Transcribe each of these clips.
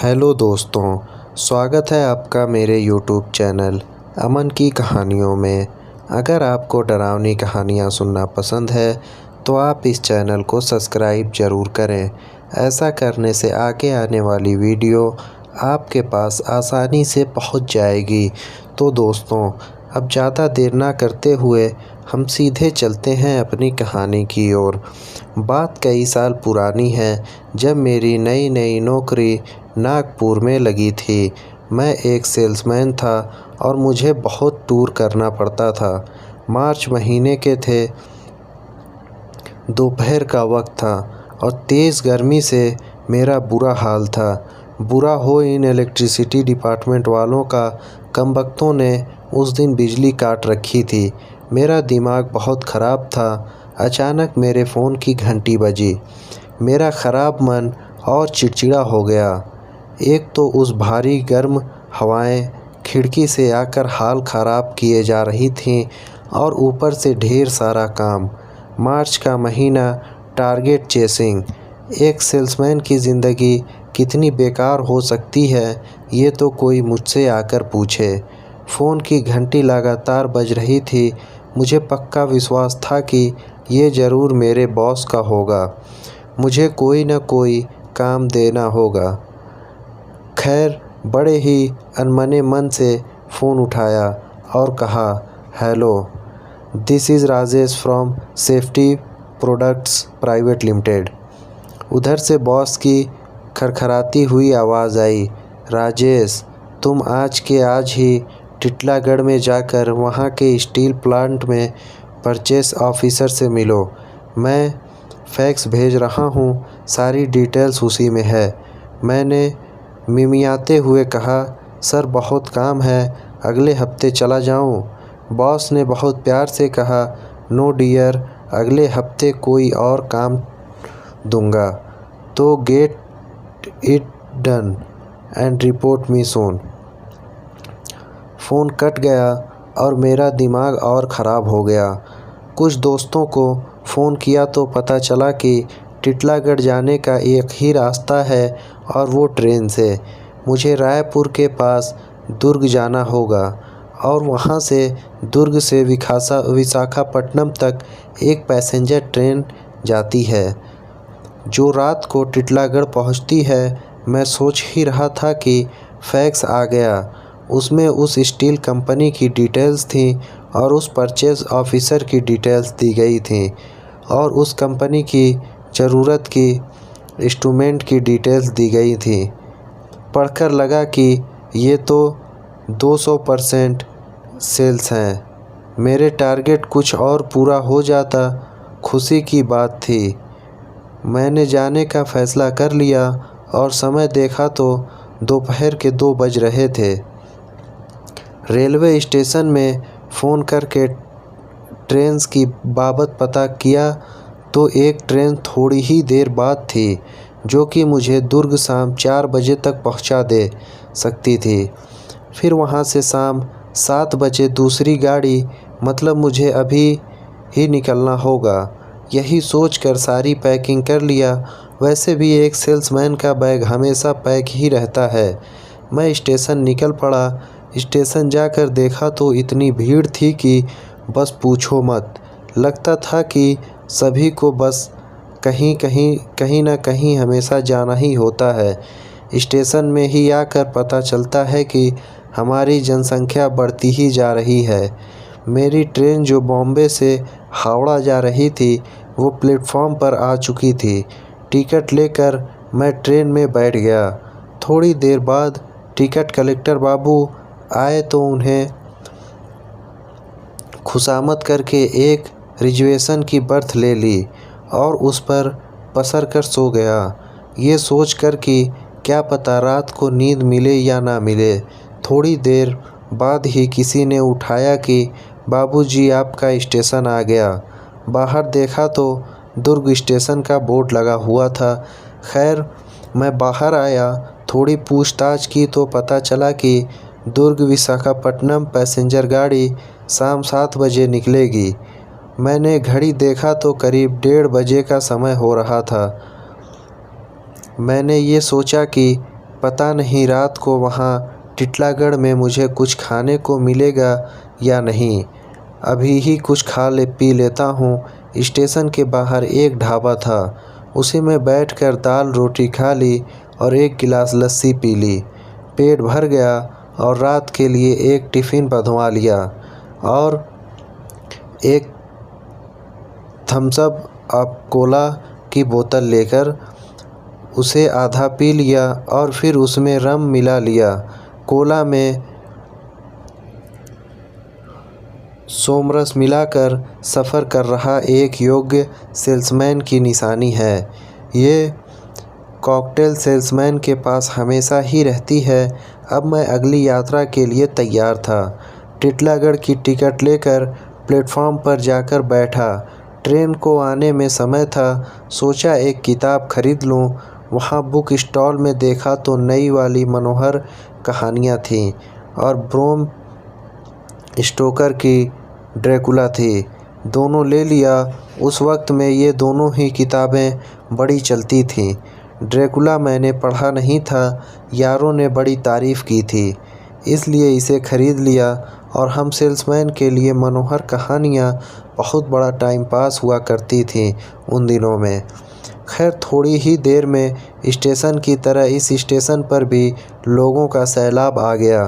Hello दोस्तों, स्वागत है आपका मेरे यूट्यूब चैनल अमन की कहानियों में। अगर आपको डरावनी कहानियाँ सुनना पसंद है तो आप इस चैनल को सब्सक्राइब ज़रूर करें। ऐसा करने से आगे आने वाली वीडियो आपके पास आसानी से पहुंच जाएगी। तो दोस्तों, अब ज़्यादा देर ना करते हुए हम सीधे चलते हैं अपनी कहानी की ओर। बात कई साल पुरानी है, जब मेरी नई नई नौकरी नागपुर में लगी थी। मैं एक सेल्समैन था और मुझे बहुत टूर करना पड़ता था। मार्च महीने के थे, दोपहर का वक्त था और तेज़ गर्मी से मेरा बुरा हाल था। बुरा हो इन इलेक्ट्रिसिटी डिपार्टमेंट वालों का, कमबख्तों ने उस दिन बिजली काट रखी थी। मेरा दिमाग बहुत ख़राब था। अचानक मेरे फ़ोन की घंटी बजी। मेरा ख़राब मन और चिड़चिड़ा हो गया। एक तो उस भारी गर्म हवाएं खिड़की से आकर हाल ख़राब किए जा रही थीं और ऊपर से ढेर सारा काम। मार्च का महीना, टारगेट चेसिंग। एक सेल्समैन की ज़िंदगी कितनी बेकार हो सकती है, ये तो कोई मुझसे आकर पूछे। फ़ोन की घंटी लगातार बज रही थी। मुझे पक्का विश्वास था कि ये ज़रूर मेरे बॉस का होगा। मुझे कोई न कोई काम देना होगा। खैर, बड़े ही अनमने मन से फ़ोन उठाया और कहा, hello, this is Rajesh from safety products private limited. उधर से बॉस की खरखराती हुई आवाज़ आई, राजेश, तुम आज के आज ही टिटलागढ़ में जाकर वहाँ के स्टील प्लांट में परचेस ऑफिसर से मिलो। मैं फैक्स भेज रहा हूँ, सारी डिटेल्स उसी में है। मैंने मिमियाते हुए कहा, सर बहुत काम है, अगले हफ्ते चला जाऊँ। बॉस ने बहुत प्यार से कहा, नो डियर, अगले हफ्ते कोई और काम दूंगा, तो get it done and report me soon. Phone cut गया और मेरा दिमाग और ख़राब हो गया। कुछ दोस्तों को फ़ोन किया तो पता चला कि टिटलागढ़ जाने का एक ही रास्ता है और वो ट्रेन से। मुझे रायपुर के पास दुर्ग जाना होगा और वहाँ से दुर्ग से विशाखापट्टनम तक एक पैसेंजर ट्रेन जाती है जो रात को टिटलागढ़ पहुँचती है। मैं सोच ही रहा था कि फैक्स आ गया। उसमें उस स्टील कंपनी की डिटेल्स थी और उस परचेज ऑफिसर की डिटेल्स दी गई थी और उस कंपनी की ज़रूरत की इंस्ट्रूमेंट की डिटेल्स दी गई थी। पढ़कर लगा कि ये तो 200% सेल्स हैं। मेरे टारगेट कुछ और पूरा हो जाता, खुशी की बात थी। मैंने जाने का फ़ैसला कर लिया और समय देखा तो दोपहर के 2 बज रहे थे। रेलवे स्टेशन में फ़ोन करके ट्रेन्स की बाबत पता किया तो एक ट्रेन थोड़ी ही देर बाद थी जो कि मुझे दुर्ग शाम 4 बजे तक पहुंचा दे सकती थी। फिर वहां से शाम 7 बजे दूसरी गाड़ी, मतलब मुझे अभी ही निकलना होगा। यही सोचकर सारी पैकिंग कर लिया। वैसे भी एक सेल्समैन का बैग हमेशा पैक ही रहता है। मैं स्टेशन निकल पड़ा। स्टेशन जाकर देखा तो इतनी भीड़ थी कि बस पूछो मत। लगता था कि सभी को बस कहीं ना कहीं हमेशा जाना ही होता है। स्टेशन में ही आकर पता चलता है कि हमारी जनसंख्या बढ़ती ही जा रही है। मेरी ट्रेन जो बॉम्बे से हावड़ा जा रही थी वो प्लेटफॉर्म पर आ चुकी थी। टिकट लेकर मैं ट्रेन में बैठ गया। थोड़ी देर बाद टिकट कलेक्टर बाबू आए तो उन्हें खुशामद करके एक रिजर्वेशन की बर्थ ले ली और उस पर पसर कर सो गया, ये सोचकर कि क्या पता रात को नींद मिले या ना मिले। थोड़ी देर बाद ही किसी ने उठाया कि बाबूजी, आपका स्टेशन आ गया। बाहर देखा तो दुर्ग स्टेशन का बोर्ड लगा हुआ था। खैर, मैं बाहर आया, थोड़ी पूछताछ की तो पता चला कि दुर्ग विशाखापट्टनम पैसेंजर गाड़ी शाम 7 बजे निकलेगी। मैंने घड़ी देखा तो करीब 1:30 बजे का समय हो रहा था। मैंने ये सोचा कि पता नहीं रात को वहाँ टिटलागढ़ में मुझे कुछ खाने को मिलेगा या नहीं। अभी ही कुछ खा पी लेता हूँ। स्टेशन के बाहर एक ढाबा था, उसी में बैठकर दाल रोटी खा ली और एक गिलास लस्सी पी ली। पेट भर गया और रात के लिए एक टिफ़िन बंधवा लिया और एक थम्स अप कोला की बोतल लेकर उसे आधा पी लिया और फिर उसमें रम मिला लिया। कोला में सोमरस मिलाकर सफ़र कर रहा एक योग्य सेल्समैन की निशानी है। ये कॉकटेल सेल्समैन के पास हमेशा ही रहती है। अब मैं अगली यात्रा के लिए तैयार था। टिटलागढ़ की टिकट लेकर प्लेटफॉर्म पर जाकर बैठा। ट्रेन को आने में समय था। सोचा एक किताब खरीद लूँ। वहाँ बुक स्टॉल में देखा तो नई वाली मनोहर कहानियाँ थीं और ब्रोम स्टोकर की ड्रैकुला थी। दोनों ले लिया। उस वक्त में ये दोनों ही किताबें बड़ी चलती थीं। ड्रैकुला मैंने पढ़ा नहीं था, यारों ने बड़ी तारीफ़ की थी, इसलिए इसे ख़रीद लिया और हम सेल्समैन के लिए मनोहर कहानियाँ बहुत बड़ा टाइम पास हुआ करती थीं उन दिनों में। खैर थोड़ी ही देर में स्टेशन की तरह इस स्टेशन पर भी लोगों का सैलाब आ गया।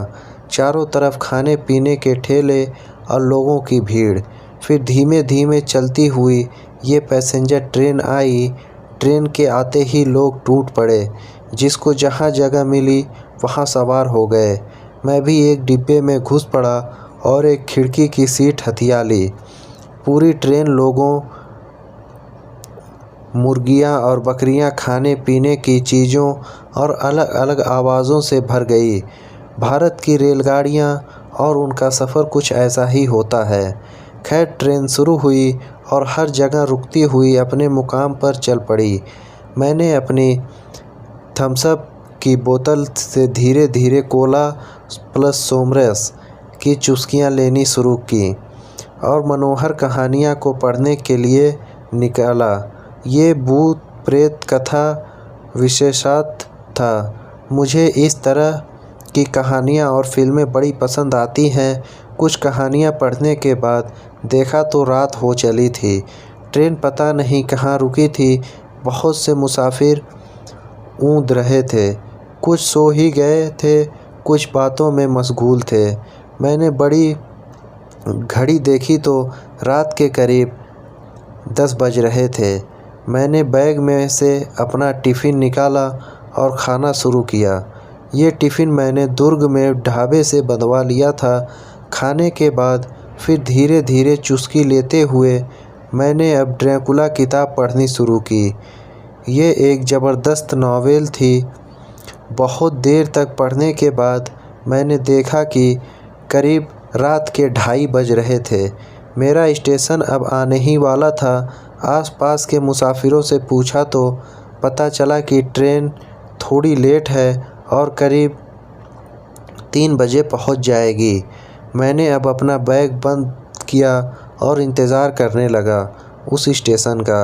चारों तरफ खाने पीने के ठेले और लोगों की भीड़। फिर धीमे धीमे चलती हुई ये पैसेंजर ट्रेन आई। ट्रेन के आते ही लोग टूट पड़े। जिसको जहाँ जगह मिली वहाँ सवार हो गए। मैं भी एक डिब्बे में घुस पड़ा और एक खिड़की की सीट हथिया ली। पूरी ट्रेन लोगों, मुर्गियाँ और बकरियाँ खाने पीने की चीज़ों और अलग अलग आवाज़ों से भर गई। भारत की रेलगाड़ियाँ और उनका सफ़र कुछ ऐसा ही होता है। खैर ट्रेन शुरू हुई और हर जगह रुकती हुई अपने मुकाम पर चल पड़ी। मैंने अपनी थम्स अप की बोतल से धीरे धीरे कोला प्लस सोमरस की चुस्कियाँ लेनी शुरू की और मनोहर कहानियाँ को पढ़ने के लिए निकाला। ये भूत प्रेत कथा विशेषात था। मुझे इस तरह की कहानियाँ और फिल्में बड़ी पसंद आती हैं। कुछ कहानियाँ पढ़ने के बाद देखा तो रात हो चली थी। ट्रेन पता नहीं कहाँ रुकी थी। बहुत से मुसाफिर ऊँध रहे थे, कुछ सो ही गए थे, कुछ बातों में मशगूल थे। मैंने बड़ी घड़ी देखी तो रात के करीब 10 बज रहे थे। मैंने बैग में से अपना टिफ़िन निकाला और खाना शुरू किया। ये टिफ़िन मैंने दुर्ग में ढाबे से बंधवा लिया था। खाने के बाद फिर धीरे धीरे चुस्की लेते हुए मैंने अब ड्रैकुला किताब पढ़नी शुरू की। ये एक ज़बरदस्त नावल थी। बहुत देर तक पढ़ने के बाद मैंने देखा कि करीब रात के 2:30 बज रहे थे। मेरा स्टेशन अब आने ही वाला था। आसपास के मुसाफिरों से पूछा तो पता चला कि ट्रेन थोड़ी लेट है और करीब 3 बजे पहुंच जाएगी। मैंने अब अपना बैग बंद किया और इंतज़ार करने लगा उस स्टेशन का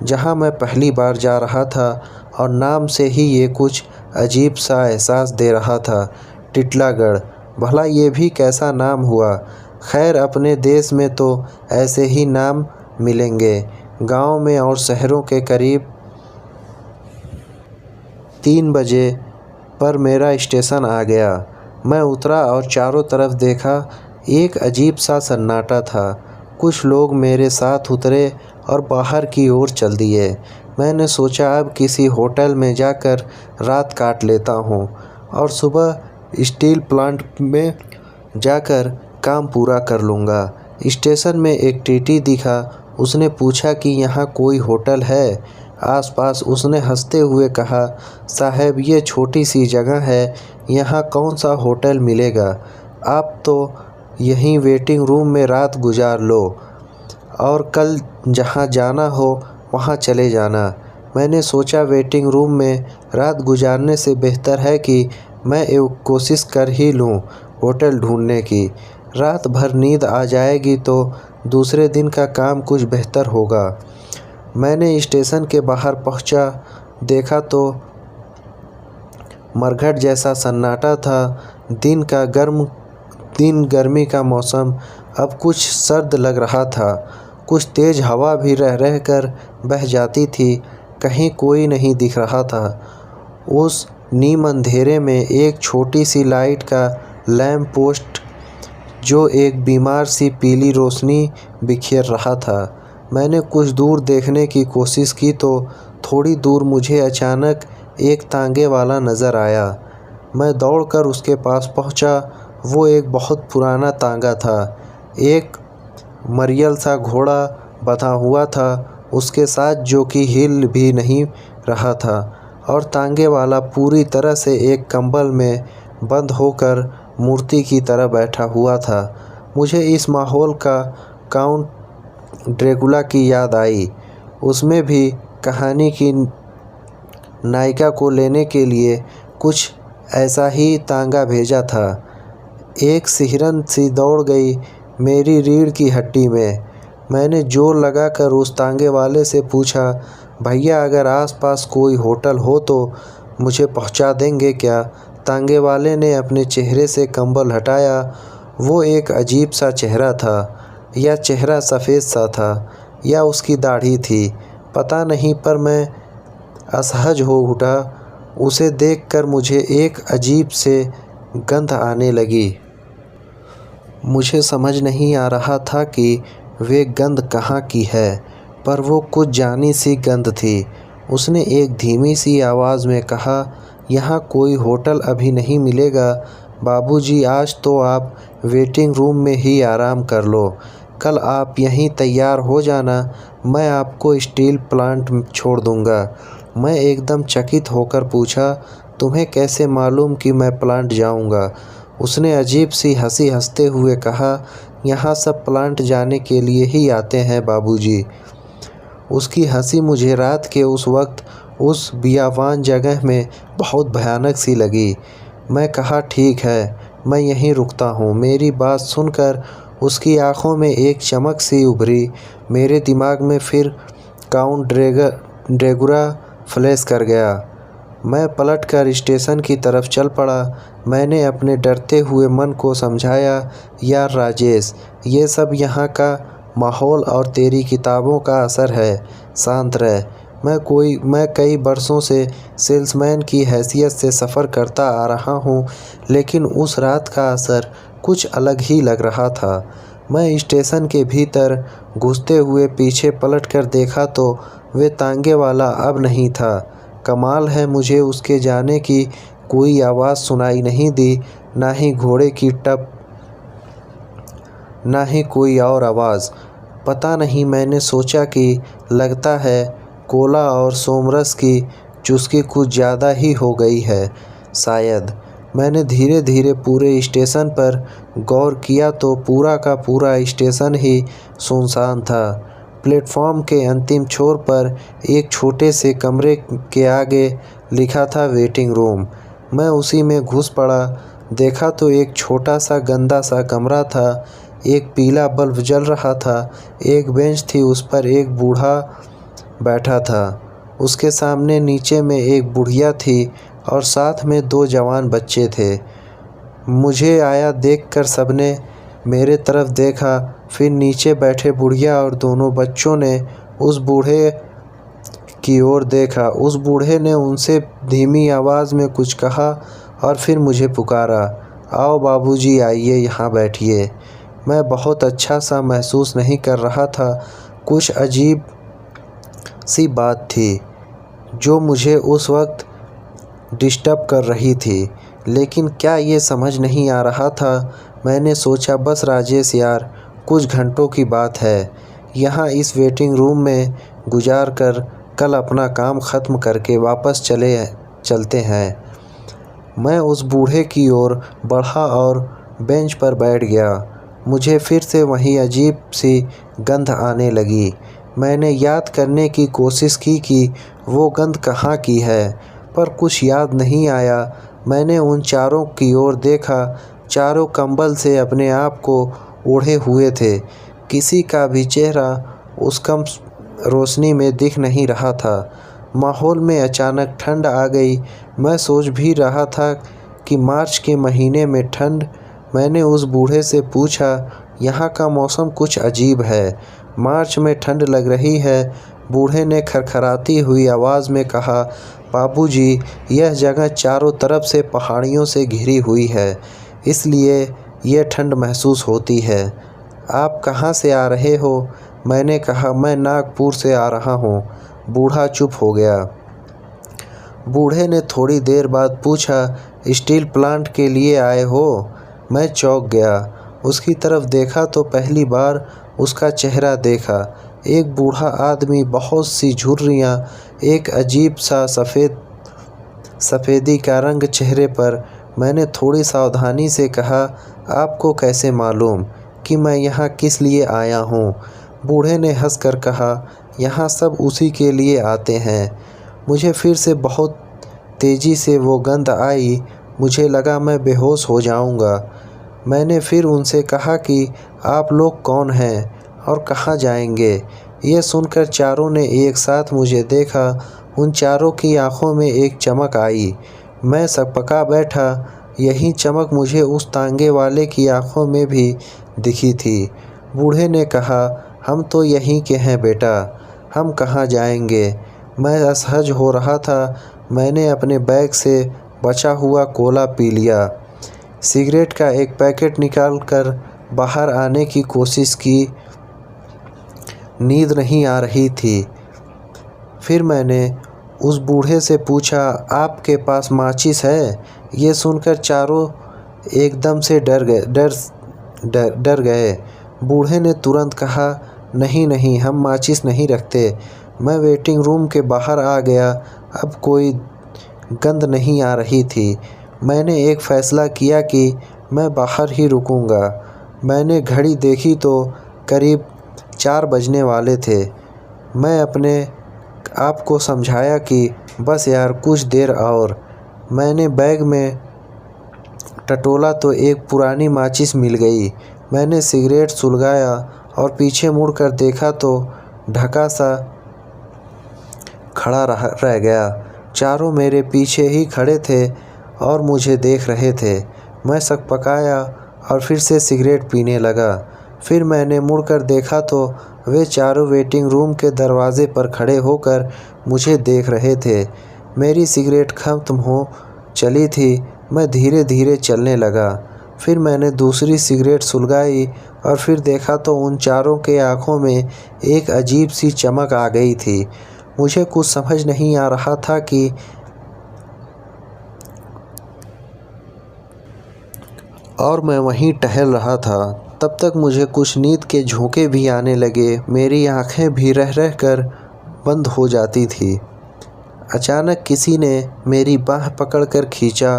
जहां मैं पहली बार जा रहा था और नाम से ही ये कुछ अजीब सा एहसास दे रहा था। टिटलागढ़, भला ये भी कैसा नाम हुआ। खैर अपने देश में तो ऐसे ही नाम मिलेंगे। गांव में और शहरों के करीब 3 बजे पर मेरा स्टेशन आ गया। मैं उतरा और चारों तरफ देखा। एक अजीब सा सन्नाटा था। कुछ लोग मेरे साथ उतरे और बाहर की ओर चल दिए। मैंने सोचा अब किसी होटल में जाकर रात काट लेता हूँ और सुबह स्टील प्लांट में जाकर काम पूरा कर लूँगा। स्टेशन में एक टीटी दिखा। उसने पूछा कि यहाँ कोई होटल है आसपास। उसने हंसते हुए कहा, साहब ये छोटी सी जगह है, यहाँ कौन सा होटल मिलेगा। आप तो यहीं वेटिंग रूम में रात गुजार लो और कल जहाँ जाना हो वहाँ चले जाना। मैंने सोचा वेटिंग रूम में रात गुजारने से बेहतर है कि मैं एक कोशिश कर ही लूँ होटल ढूंढने की। रात भर नींद आ जाएगी तो दूसरे दिन का काम कुछ बेहतर होगा। मैंने स्टेशन के बाहर पहुँचा, देखा तो मरघट जैसा सन्नाटा था। दिन गर्मी का मौसम अब कुछ सर्द लग रहा था। कुछ तेज़ हवा भी रह रह कर बह जाती थी। कहीं कोई नहीं दिख रहा था। उस नीम अंधेरे में एक छोटी सी लाइट का लैंप पोस्ट जो एक बीमार सी पीली रोशनी बिखेर रहा था। मैंने कुछ दूर देखने की कोशिश की तो थोड़ी दूर मुझे अचानक एक तांगे वाला नज़र आया। मैं दौड़कर उसके पास पहुंचा। वो एक बहुत पुराना तांगा था। एक मरियल सा घोड़ा बंधा हुआ था उसके साथ, जो कि हिल भी नहीं रहा था, और तांगे वाला पूरी तरह से एक कंबल में बंद होकर मूर्ति की तरह बैठा हुआ था। मुझे इस माहौल का काउंट ड्रैकुला की याद आई। उसमें भी कहानी की नायिका को लेने के लिए कुछ ऐसा ही तांगा भेजा था। एक सिहरन सी दौड़ गई मेरी रीढ़ की हड्डी में। मैंने जोर लगाकर उस तांगे वाले से पूछा, भैया अगर आसपास कोई होटल हो तो मुझे पहुंचा देंगे क्या? तांगे वाले ने अपने चेहरे से कंबल हटाया। वो एक अजीब सा चेहरा था। या चेहरा सफ़ेद सा था या उसकी दाढ़ी थी, पता नहीं, पर मैं असहज हो उठा। उसे देखकर मुझे एक अजीब से गंध आने लगी। मुझे समझ नहीं आ रहा था कि वे गंध कहाँ की है, पर वो कुछ जानी सी गंध थी। उसने एक धीमी सी आवाज़ में कहा, यहाँ कोई होटल अभी नहीं मिलेगा बाबूजी, आज तो आप वेटिंग रूम में ही आराम कर लो। कल आप यहीं तैयार हो जाना, मैं आपको स्टील प्लांट छोड़ दूँगा। मैं एकदम चकित होकर पूछा, तुम्हें कैसे मालूम कि मैं प्लांट जाऊँगा? उसने अजीब सी हंसी हंसते हुए कहा, यहाँ सब प्लांट जाने के लिए ही आते हैं बाबूजी। उसकी हंसी मुझे रात के उस वक्त उस बियावान जगह में बहुत भयानक सी लगी। मैं कहा, ठीक है, मैं यहीं रुकता हूँ। मेरी बात सुनकर उसकी आंखों में एक चमक सी उभरी। मेरे दिमाग में फिर काउंट ड्रैकुला फ्लैश कर गया। मैं पलटकर स्टेशन की तरफ चल पड़ा। मैंने अपने डरते हुए मन को समझाया, यार राजेश, ये सब यहाँ का माहौल और तेरी किताबों का असर है, शांत रह। मैं कई बरसों से सेल्समैन की हैसियत से सफ़र करता आ रहा हूँ, लेकिन उस रात का असर कुछ अलग ही लग रहा था। मैं स्टेशन के भीतर घुसते हुए पीछे पलटकर देखा तो वे तांगे वाला अब नहीं था। कमाल है, मुझे उसके जाने की कोई आवाज़ सुनाई नहीं दी, ना ही घोड़े की टप, ना ही कोई और आवाज़। पता नहीं, मैंने सोचा कि लगता है कोला और सोमरस की चुस्की कुछ ज़्यादा ही हो गई है शायद। मैंने धीरे धीरे पूरे स्टेशन पर गौर किया तो पूरा का पूरा स्टेशन ही सुनसान था। प्लेटफॉर्म के अंतिम छोर पर एक छोटे से कमरे के आगे लिखा था वेटिंग रूम। मैं उसी में घुस पड़ा। देखा तो एक छोटा सा गंदा सा कमरा था। एक पीला बल्ब जल रहा था। एक बेंच थी, उस पर एक बूढ़ा बैठा था। उसके सामने नीचे में एक बुढ़िया थी और साथ में दो जवान बच्चे थे। मुझे आया देखकर सबने मेरे तरफ देखा, फिर नीचे बैठे बुढ़िया और दोनों बच्चों ने उस बूढ़े की ओर देखा। उस बूढ़े ने उनसे धीमी आवाज़ में कुछ कहा और फिर मुझे पुकारा, आओ बाबूजी, आइए यहाँ बैठिए। मैं बहुत अच्छा सा महसूस नहीं कर रहा था। कुछ अजीब सी बात थी जो मुझे उस वक्त डिस्टर्ब कर रही थी, लेकिन क्या ये समझ नहीं आ रहा था। मैंने सोचा, बस राजेश यार, कुछ घंटों की बात है, यहाँ इस वेटिंग रूम में गुजार कर कल अपना काम ख़त्म करके वापस चलते हैं। मैं उस बूढ़े की ओर बढ़ा और बेंच पर बैठ गया। मुझे फिर से वही अजीब सी गंध आने लगी। मैंने याद करने की कोशिश की कि वो गंध कहाँ की है, पर कुछ याद नहीं आया। मैंने उन चारों की ओर देखा। चारों कंबल से अपने आप को ओढ़े हुए थे। किसी का भी चेहरा उस कम रोशनी में दिख नहीं रहा था। माहौल में अचानक ठंड आ गई। मैं सोच भी रहा था कि मार्च के महीने में ठंड। मैंने उस बूढ़े से पूछा, यहाँ का मौसम कुछ अजीब है, मार्च में ठंड लग रही है। बूढ़े ने खरखराती हुई आवाज़ में कहा, बाबूजी, यह जगह चारों तरफ से पहाड़ियों से घिरी हुई है, इसलिए यह ठंड महसूस होती है। आप कहाँ से आ रहे हो? मैंने कहा, मैं नागपुर से आ रहा हूँ। बूढ़ा चुप हो गया। बूढ़े ने थोड़ी देर बाद पूछा, स्टील प्लांट के लिए आए हो? मैं चौंक गया। उसकी तरफ देखा तो पहली बार उसका चेहरा देखा। एक बूढ़ा आदमी, बहुत सी झुर्रियाँ, एक अजीब सा सफ़ेदी का रंग चेहरे पर। मैंने थोड़ी सावधानी से कहा, आपको कैसे मालूम कि मैं यहाँ किस लिए आया हूँ? बूढ़े ने हंसकर कहा, यहाँ सब उसी के लिए आते हैं। मुझे फिर से बहुत तेज़ी से वो गंध आई। मुझे लगा मैं बेहोश हो जाऊँगा। मैंने फिर उनसे कहा कि आप लोग कौन हैं और कहाँ जाएंगे? ये सुनकर चारों ने एक साथ मुझे देखा। उन चारों की आंखों में एक चमक आई। मैं सकपका बैठा। यही चमक मुझे उस तांगे वाले की आंखों में भी दिखी थी। बूढ़े ने कहा, हम तो यहीं के हैं बेटा, हम कहाँ जाएंगे? मैं असहज हो रहा था। मैंने अपने बैग से बचा हुआ कोला पी लिया। सिगरेट का एक पैकेट निकालकर बाहर आने की कोशिश की। नींद नहीं आ रही थी। फिर मैंने उस बूढ़े से पूछा, आपके पास माचिस है? ये सुनकर चारों एकदम से डर गए। बूढ़े ने तुरंत कहा, नहीं नहीं, हम माचिस नहीं रखते। मैं वेटिंग रूम के बाहर आ गया। अब कोई गंध नहीं आ रही थी। मैंने एक फ़ैसला किया कि मैं बाहर ही रुकूंगा। मैंने घड़ी देखी तो करीब 4 बजने वाले थे। मैं अपने आप को समझाया कि बस यार, कुछ देर और। मैंने बैग में टटोला तो एक पुरानी माचिस मिल गई। मैंने सिगरेट सुलगाया और पीछे मुड़कर देखा तो ढका सा खड़ा रह गया। चारों मेरे पीछे ही खड़े थे और मुझे देख रहे थे। मैं सकपकाया और फिर से सिगरेट पीने लगा। फिर मैंने मुड़कर देखा तो वे चारों वेटिंग रूम के दरवाजे पर खड़े होकर मुझे देख रहे थे। मेरी सिगरेट खत्म हो चली थी। मैं धीरे धीरे चलने लगा। फिर मैंने दूसरी सिगरेट सुलगाई और फिर देखा तो उन चारों के आँखों में एक अजीब सी चमक आ गई थी। मुझे कुछ समझ नहीं आ रहा था कि और मैं वहीं टहल रहा था। तब तक मुझे कुछ नींद के झोंके भी आने लगे। मेरी आंखें भी रह रह कर बंद हो जाती थी। अचानक किसी ने मेरी बाह पकड़कर खींचा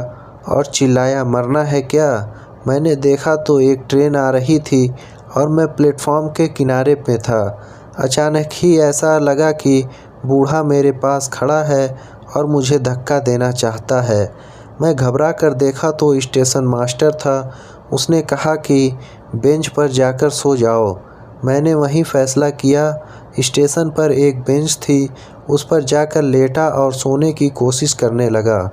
और चिल्लाया, मरना है क्या? मैंने देखा तो एक ट्रेन आ रही थी और मैं प्लेटफॉर्म के किनारे पे था। अचानक ही ऐसा लगा कि बूढ़ा मेरे पास खड़ा है और मुझे धक्का देना चाहता है। मैं घबरा कर देखा तो स्टेशन मास्टर था। उसने कहा कि बेंच पर जाकर सो जाओ। मैंने वहीं फ़ैसला किया। स्टेशन पर एक बेंच थी, उस पर जाकर लेटा और सोने की कोशिश करने लगा।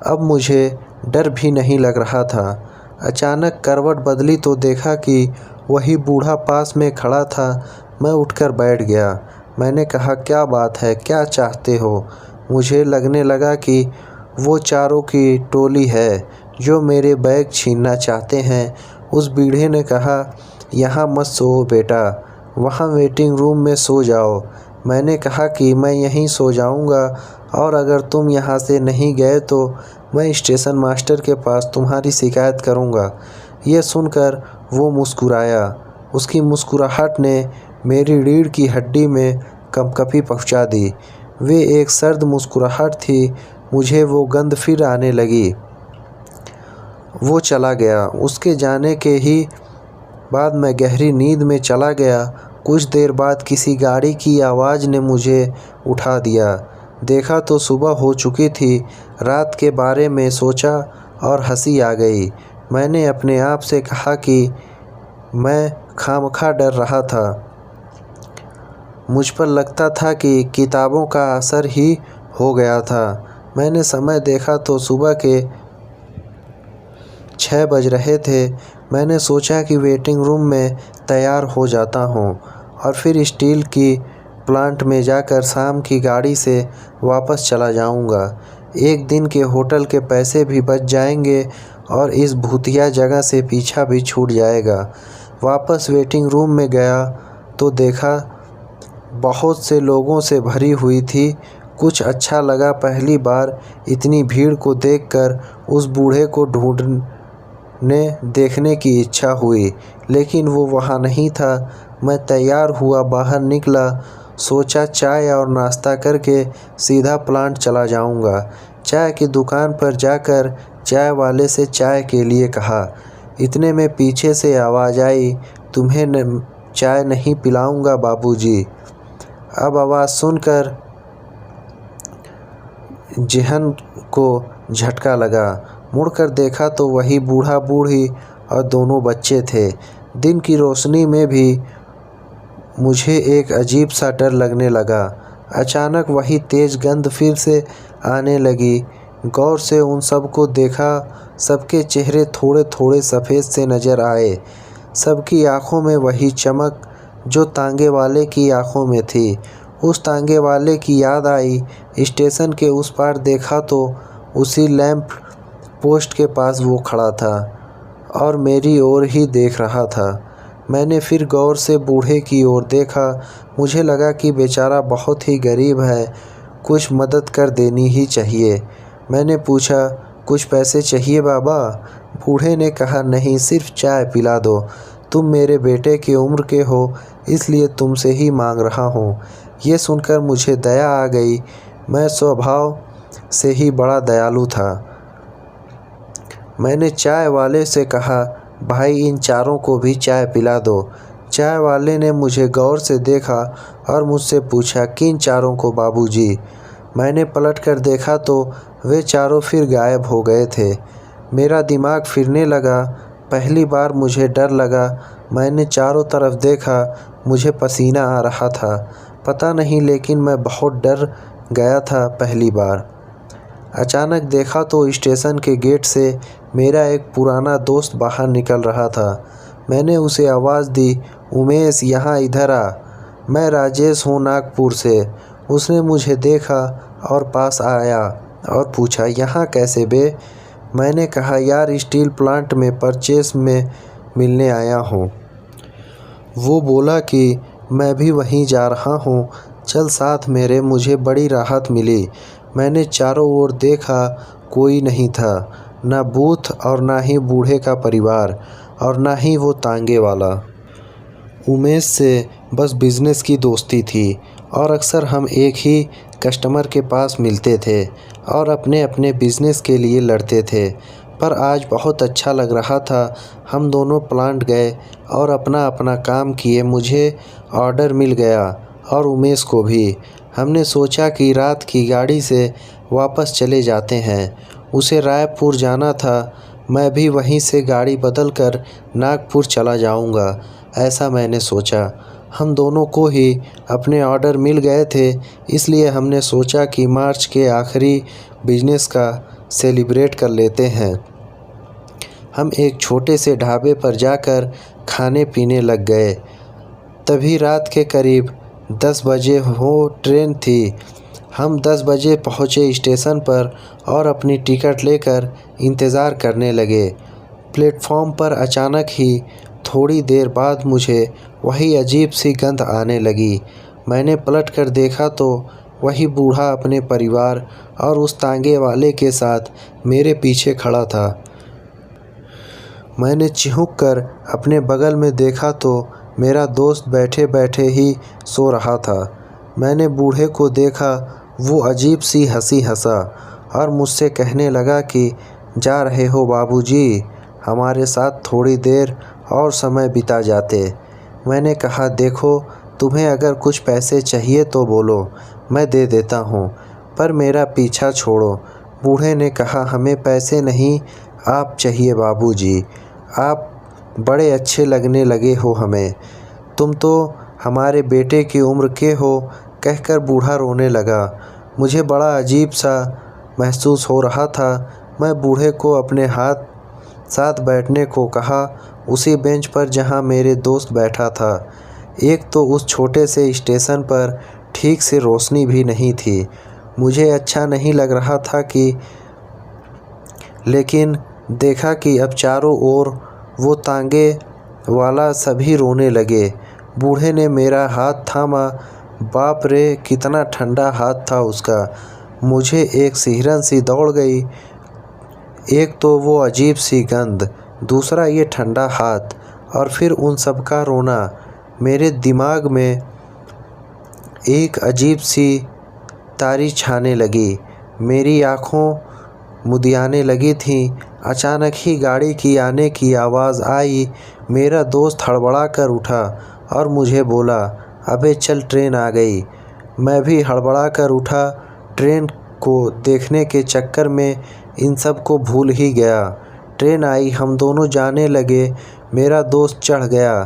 अब मुझे डर भी नहीं लग रहा था। अचानक करवट बदली तो देखा कि वही बूढ़ा पास में खड़ा था। मैं उठकर बैठ गया। मैंने कहा, क्या बात है, क्या चाहते हो? मुझे लगने लगा कि वो चारों की टोली है जो मेरे बैग छीनना चाहते हैं। उस बूढ़े ने कहा, यहाँ मत सो बेटा, वहाँ वेटिंग रूम में सो जाओ। मैंने कहा कि मैं यहीं सो जाऊँगा और अगर तुम यहाँ से नहीं गए तो मैं स्टेशन मास्टर के पास तुम्हारी शिकायत करूँगा। ये सुनकर वो मुस्कुराया। उसकी मुस्कुराहट ने मेरी रीढ़ की हड्डी में कंपकपी पहुँचा दी। वे एक सर्द मुस्कुराहट थी। मुझे वो गंध फिर आने लगी। वो चला गया। उसके जाने के ही बाद मैं गहरी नींद में चला गया। कुछ देर बाद किसी गाड़ी की आवाज़ ने मुझे उठा दिया। देखा तो सुबह हो चुकी थी। रात के बारे में सोचा और हंसी आ गई। मैंने अपने आप से कहा कि मैं खामखा डर रहा था। मुझ पर लगता था कि किताबों का असर ही हो गया था। मैंने समय देखा तो सुबह के 6 बज रहे थे। मैंने सोचा कि वेटिंग रूम में तैयार हो जाता हूँ और फिर स्टील की प्लांट में जाकर शाम की गाड़ी से वापस चला जाऊँगा। एक दिन के होटल के पैसे भी बच जाएंगे और इस भूतिया जगह से पीछा भी छूट जाएगा। वापस वेटिंग रूम में गया तो देखा बहुत से लोगों से भरी हुई थी। कुछ अच्छा लगा, पहली बार इतनी भीड़ को देखकर उस बूढ़े को ढूंढने देखने की इच्छा हुई, लेकिन वो वहाँ नहीं था। मैं तैयार हुआ, बाहर निकला, सोचा चाय और नाश्ता करके सीधा प्लांट चला जाऊंगा। चाय की दुकान पर जाकर चाय वाले से चाय के लिए कहा। इतने में पीछे से आवाज़ आई, तुम्हें चाय नहीं पिलाऊंगा बाबूजी। अब आवाज़ सुनकर जेहन को झटका लगा। मुड़कर देखा तो वही बूढ़ा बूढ़ी और दोनों बच्चे थे। दिन की रोशनी में भी मुझे एक अजीब सा डर लगने लगा। अचानक वही तेज़ गंध फिर से आने लगी। गौर से उन सबको देखा। सबके चेहरे थोड़े थोड़े सफ़ेद से नज़र आए। सबकी आंखों में वही चमक जो तांगे वाले की आंखों में थी। उस तांगे वाले की याद आई। स्टेशन के उस पार देखा तो उसी लैंप पोस्ट के पास वो खड़ा था और मेरी ओर ही देख रहा था। मैंने फिर गौर से बूढ़े की ओर देखा। मुझे लगा कि बेचारा बहुत ही गरीब है, कुछ मदद कर देनी ही चाहिए। मैंने पूछा, कुछ पैसे चाहिए बाबा? बूढ़े ने कहा, नहीं, सिर्फ चाय पिला दो। तुम मेरे बेटे की उम्र के हो, इसलिए तुमसे ही मांग रहा हूँ। ये सुनकर मुझे दया आ गई। मैं स्वभाव से ही बड़ा दयालु था। मैंने चाय वाले से कहा, भाई इन चारों को भी चाय पिला दो। चाय वाले ने मुझे गौर से देखा और मुझसे पूछा, किन चारों को बाबूजी? मैंने पलटकर देखा तो वे चारों फिर गायब हो गए थे। मेरा दिमाग फिरने लगा। पहली बार मुझे डर लगा। मैंने चारों तरफ देखा। मुझे पसीना आ रहा था। पता नहीं, लेकिन मैं बहुत डर गया था पहली बार। अचानक देखा तो स्टेशन के गेट से मेरा एक पुराना दोस्त बाहर निकल रहा था। मैंने उसे आवाज़ दी, उमेश यहाँ इधर आ, मैं राजेश हूँ नागपुर से। उसने मुझे देखा और पास आया और पूछा, यहाँ कैसे बे? मैंने कहा, यार स्टील प्लांट में परचेस में मिलने आया हूँ। वो बोला कि मैं भी वहीं जा रहा हूँ, चल साथ मेरे। मुझे बड़ी राहत मिली। मैंने चारों ओर देखा, कोई नहीं था, ना बूथ और ना ही बूढ़े का परिवार और ना ही वो तांगे वाला। उमेश से बस बिज़नेस की दोस्ती थी और अक्सर हम एक ही कस्टमर के पास मिलते थे और अपने अपने बिज़नेस के लिए लड़ते थे। पर आज बहुत अच्छा लग रहा था। हम दोनों प्लांट गए और अपना अपना काम किए। मुझे ऑर्डर मिल गया और उमेश को भी। हमने सोचा कि रात की गाड़ी से वापस चले जाते हैं। उसे रायपुर जाना था, मैं भी वहीं से गाड़ी बदलकर नागपुर चला जाऊंगा, ऐसा मैंने सोचा। हम दोनों को ही अपने ऑर्डर मिल गए थे, इसलिए हमने सोचा कि मार्च के आखिरी बिजनेस का सेलिब्रेट कर लेते हैं। हम एक छोटे से ढाबे पर जाकर खाने पीने लग गए। तभी रात के करीब 10 बजे हो ट्रेन थी। हम 10 बजे पहुँचे स्टेशन पर और अपनी टिकट लेकर इंतज़ार करने लगे। प्लेटफॉर्म पर अचानक ही थोड़ी देर बाद मुझे वही अजीब सी गंध आने लगी। मैंने पलटकर देखा तो वही बूढ़ा अपने परिवार और उस तांगे वाले के साथ मेरे पीछे खड़ा था। मैंने चिहुक कर अपने बगल में देखा तो मेरा दोस्त बैठे बैठे ही सो रहा था। मैंने बूढ़े को देखा, वो अजीब सी हंसी हंसा और मुझसे कहने लगा कि जा रहे हो बाबूजी, हमारे साथ थोड़ी देर और समय बिता जाते। मैंने कहा, देखो तुम्हें अगर कुछ पैसे चाहिए तो बोलो, मैं दे देता हूँ, पर मेरा पीछा छोड़ो। बूढ़े ने कहा, हमें पैसे नहीं, आप चाहिए बाबूजी। आप बड़े अच्छे लगने लगे हो हमें। तुम तो हमारे बेटे की उम्र के हो कहकर बूढ़ा रोने लगा। मुझे बड़ा अजीब सा महसूस हो रहा था। मैं बूढ़े को अपने साथ बैठने को कहा, उसी बेंच पर जहां मेरे दोस्त बैठा था। एक तो उस छोटे से स्टेशन पर ठीक से रोशनी भी नहीं थी। मुझे अच्छा नहीं लग रहा था लेकिन देखा कि अब चारों ओर वो तांगे वाला सभी रोने लगे। बूढ़े ने मेरा हाथ थामा। बाप रे, कितना ठंडा हाथ था उसका। मुझे एक सिहरन सी दौड़ गई। एक तो वो अजीब सी गंध, दूसरा ये ठंडा हाथ और फिर उन सब का रोना। मेरे दिमाग में एक अजीब सी तारी छाने लगी। मेरी आँखों मुदियाने लगी थीं। अचानक ही गाड़ी की आने की आवाज़ आई। मेरा दोस्त हड़बड़ा कर उठा और मुझे बोला, अबे चल, ट्रेन आ गई। मैं भी हड़बड़ा कर उठा। ट्रेन को देखने के चक्कर में इन सब को भूल ही गया। ट्रेन आई, हम दोनों जाने लगे। मेरा दोस्त चढ़ गया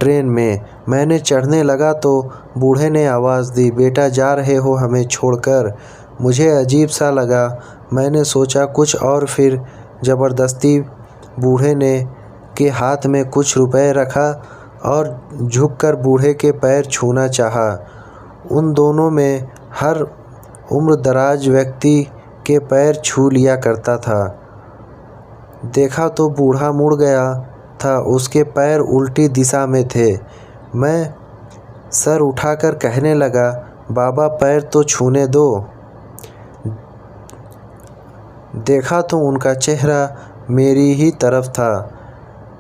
ट्रेन में। मैंने चढ़ने लगा तो बूढ़े ने आवाज़ दी, बेटा जा रहे हो हमें छोड़कर? मुझे अजीब सा लगा। मैंने सोचा कुछ और फिर ज़बरदस्ती बूढ़े ने के हाथ में कुछ रुपए रखा और झुककर बूढ़े के पैर छूना चाहा। उन दोनों में हर उम्रदराज व्यक्ति के पैर छू लिया करता था। देखा तो बूढ़ा मुड़ गया था, उसके पैर उल्टी दिशा में थे। मैं सर उठाकर कहने लगा, बाबा पैर तो छूने दो। देखा तो उनका चेहरा मेरी ही तरफ था।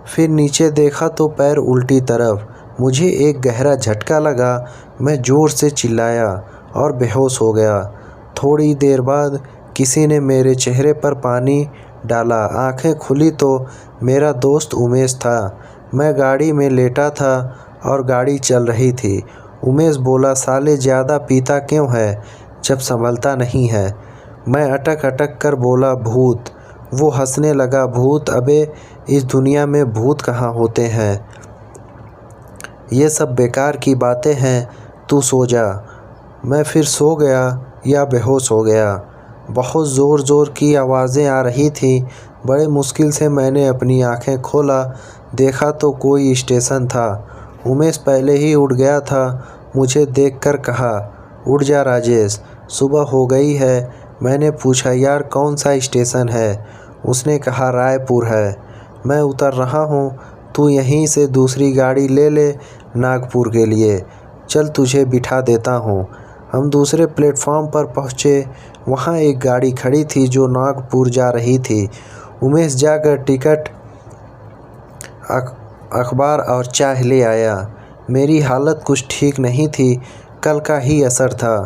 फिर नीचे देखा तो पैर उल्टी तरफ। मुझे एक गहरा झटका लगा। मैं ज़ोर से चिल्लाया और बेहोश हो गया। थोड़ी देर बाद किसी ने मेरे चेहरे पर पानी डाला। आंखें खुली तो मेरा दोस्त उमेश था। मैं गाड़ी में लेटा था और गाड़ी चल रही थी। उमेश बोला, साले ज़्यादा पीता क्यों है जब संभलता नहीं है? मैं अटक अटक कर बोला, भूत। वो हंसने लगा, भूत? अबे इस दुनिया में भूत कहाँ होते हैं, ये सब बेकार की बातें हैं, तू सो जा। मैं फिर सो गया या बेहोश हो गया। बहुत ज़ोर ज़ोर की आवाज़ें आ रही थीं। बड़े मुश्किल से मैंने अपनी आंखें खोला। देखा तो कोई स्टेशन था। उमेश पहले ही उठ गया था। मुझे देखकर कहा, उठ जा राजेश, सुबह हो गई है। मैंने पूछा, यार कौन सा स्टेशन है? उसने कहा, रायपुर है। मैं उतर रहा हूँ, तू यहीं से दूसरी गाड़ी ले ले नागपुर के लिए। चल तुझे बिठा देता हूँ। हम दूसरे प्लेटफॉर्म पर पहुँचे। वहाँ एक गाड़ी खड़ी थी जो नागपुर जा रही थी। उमेश जाकर टिकट, अखबार और चाय ले आया। मेरी हालत कुछ ठीक नहीं थी, कल का ही असर था।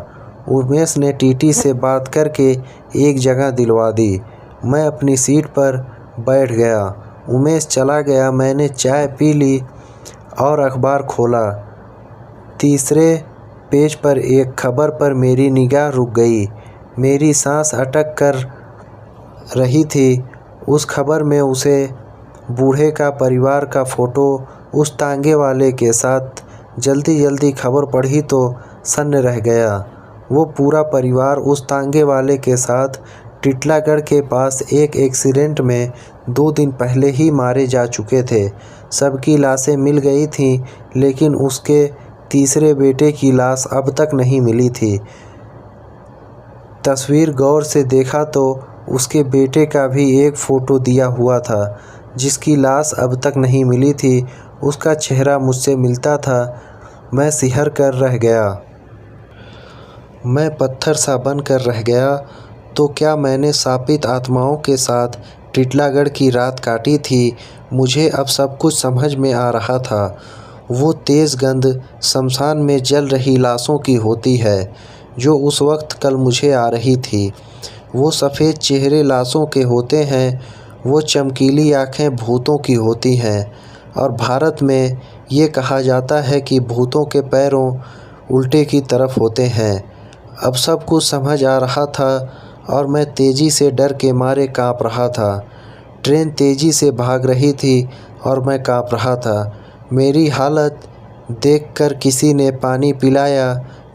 उमेश ने टीटी से बात करके एक जगह दिलवा दी। मैं अपनी सीट पर बैठ गया। उमेश चला गया। मैंने चाय पी ली और अखबार खोला। तीसरे पेज पर एक खबर पर मेरी निगाह रुक गई। मेरी सांस अटक कर रही थी। उस खबर में उसे बूढ़े का परिवार का फ़ोटो उस तांगे वाले के साथ। जल्दी जल्दी खबर पढ़ी तो सन्न रह गया। वो पूरा परिवार उस तांगे वाले के साथ टिटलागढ़ के पास एक एक्सीडेंट में 2 दिन पहले ही मारे जा चुके थे। सबकी लाशें मिल गई थीं, लेकिन उसके तीसरे बेटे की लाश अब तक नहीं मिली थी। तस्वीर गौर से देखा तो उसके बेटे का भी एक फ़ोटो दिया हुआ था, जिसकी लाश अब तक नहीं मिली थी। उसका चेहरा मुझसे मिलता था। मैं सिहर कर रह गया। मैं पत्थर सा बन कर रह गया। तो क्या मैंने शापित आत्माओं के साथ टिटलागढ़ की रात काटी थी? मुझे अब सब कुछ समझ में आ रहा था। वो तेज़ गंध शमशान में जल रही लाशों की होती है, जो उस वक्त कल मुझे आ रही थी। वो सफ़ेद चेहरे लाशों के होते हैं। वो चमकीली आँखें भूतों की होती हैं। और भारत में ये कहा जाता है कि भूतों के पैरों उल्टे की तरफ होते हैं। अब सब कुछ समझ आ रहा था और मैं तेज़ी से डर के मारे काँप रहा था। ट्रेन तेज़ी से भाग रही थी और मैं काँप रहा था। मेरी हालत देखकर किसी ने पानी पिलाया।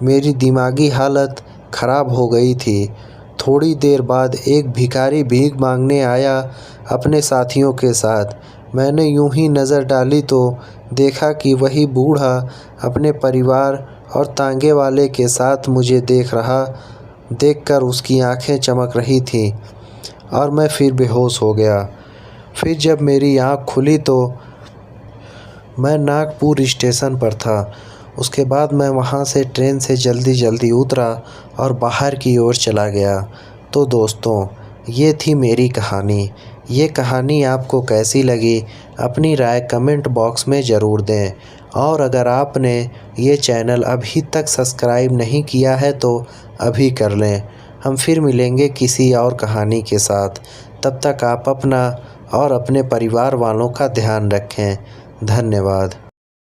मेरी दिमागी हालत ख़राब हो गई थी। थोड़ी देर बाद एक भिखारी भीख मांगने आया अपने साथियों के साथ। मैंने यूं ही नज़र डाली तो देखा कि वही बूढ़ा अपने परिवार और तांगे वाले के साथ मुझे देख रहा। देखकर उसकी आंखें चमक रही थीं और मैं फिर बेहोश हो गया। फिर जब मेरी आँख खुली तो मैं नागपुर स्टेशन पर था। उसके बाद मैं वहाँ से ट्रेन से जल्दी उतरा और बाहर की ओर चला गया। तो दोस्तों, ये थी मेरी कहानी। ये कहानी आपको कैसी लगी अपनी राय कमेंट बॉक्स में ज़रूर दें। और अगर आपने ये चैनल अभी तक सब्सक्राइब नहीं किया है तो अभी कर लें। हम फिर मिलेंगे किसी और कहानी के साथ। तब तक आप अपना और अपने परिवार वालों का ध्यान रखें। धन्यवाद।